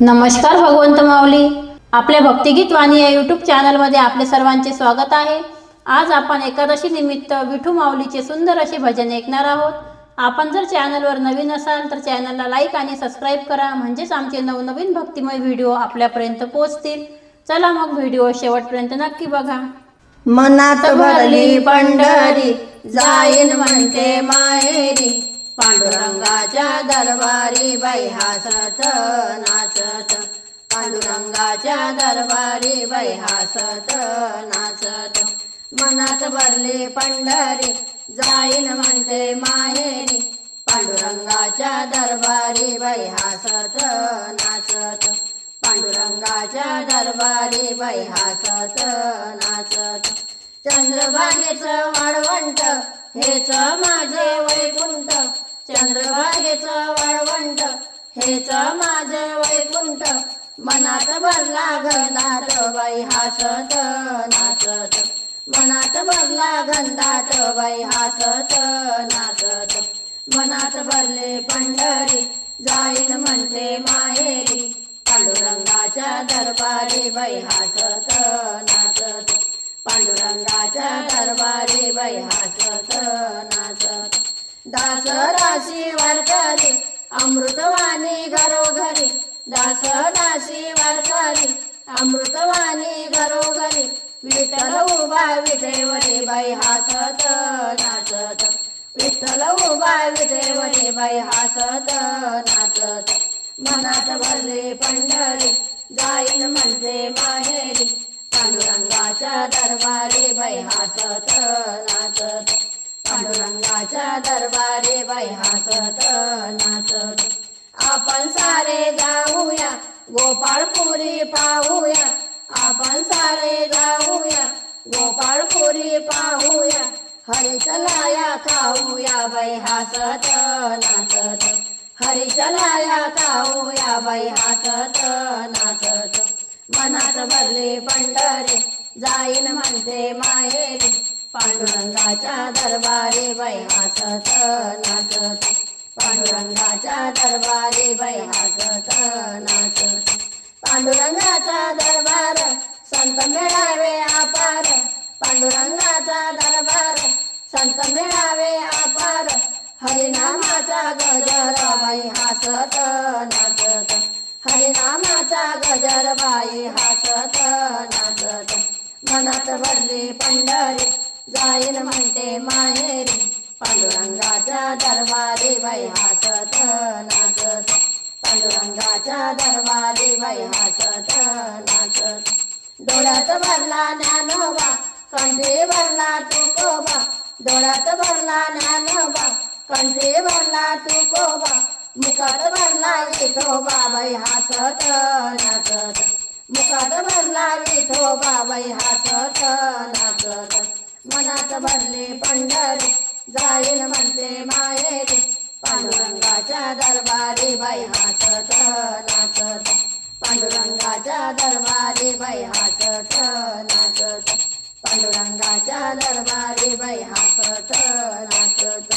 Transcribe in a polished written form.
नमस्कार भगवंत माऊली, आपल्या भक्तिगीत वाणी या यूट्यूब चॅनलमध्ये आपले सर्वांचे स्वागत आहे। आज आपण एकादशी निमित्त विठू माऊलीचे सुंदर असे भजन ऐकणार आहोत। आपण जर चॅनलवर नवीन असाल तर चॅनलला लाईक आणि सबस्क्राईब करा, म्हणजेच आमचे नवनवीन भक्तिमय व्हिडिओ आपल्यापर्यंत पोहोचतील। चला मग व्हिडिओ शेवटपर्यंत नक्की बघा। मनात भरली पंढरी जाईन म्हणते माहेरी, पांडुरंगाच्या दरबारी बाई हसत नाचत, पांडुरंगाच्या दरबारी बाई हसत नाचत। मनात भरली पंढरी जाईन म्हणते माहेरी, पांडुरंगाच्या दरबारी बाई हसत नाचत, पांडुरंगाच्या दरबारी बाई हसत नाचत। चंद्रभागेचं वाळवंट हेच माझे वैकुंठ, चंद्रभागेचं वाळवंट हेच माझे वैकुंठ। मनात भरला गंधात बाई हसत नाचत, मनात भरला गंधात बाई हसत नाचत। मनात भरले पंढरी जाईन म्हणते माहेरी, पांडुरंगाच्या दरबारी बाई हसत नाचत, पांडुरंगाच्या दरबारी बाई हसत नाचत। दास दासी वारकरी अमृतवाणी घरोघरी, दास दासी वारकरी अमृतवाणी घरोघरी। विठ्ठल उभा विठेवरी बाई हसत नाचत, विठ्ठल उभा विठेवरी बाई हसत नाचत। मनात भरले पंढरी जाईन म्हणते माहेरी, पांडुरंगाच्या दरबारी बाई हसत नाचत, पांडुरंगाच्या दरबारी बाई हसत नाचत। आपण सारे जाऊया गोपाळपुरी पाहूया, आपण सारे जाऊया गोपाळपुरी पाहूया। हरीचा लाया खाऊया बाई हसत नाचत, हरीचा लाया खाऊया बाई हसत नाचत। मनात भरली पंढरी जाईन म्हणते माहेरी, पांडुरंगाच्या दरबारी बाई हसत नाचत, पांडुरंगाच्या दरबारी बाई हसत नाचत। पांडुरंगाचा दरबार संत मिळावे अपार, पांडुरंगाचा दरबार संत मिळावे अपार। हरिनामाचा गजर बाई हसत नाचत, हरिनामाचा गजर बाई हसत नाचत। मनात भरली पंढरी जाईन म्हणते माहेरी, पांडुरंगाच्या दरबारी बाई हसत नाचत, पांडुरंगाच्या दरबारी बाई हसत नाचत। डोळ्यात भरला ज्ञानोबा कंठी भरला तुकोबा, डोळ्यात भरला ज्ञानोबा कंठी भरला तुकोबा। मुखात भरला विठोबा बाई हसत नाचत, मुखात भरला विठोबा बाई हसत नाचत। मनात भरली पंढरी जाईन म्हणते माहेरी, पांडुरंगाच्या दरबारी बाई हसत नाचत, पांडुरंगाच्या दरबारी बाई हसत नाचत, पांडुरंगाच्या दरबारी बाई हसत नाचत।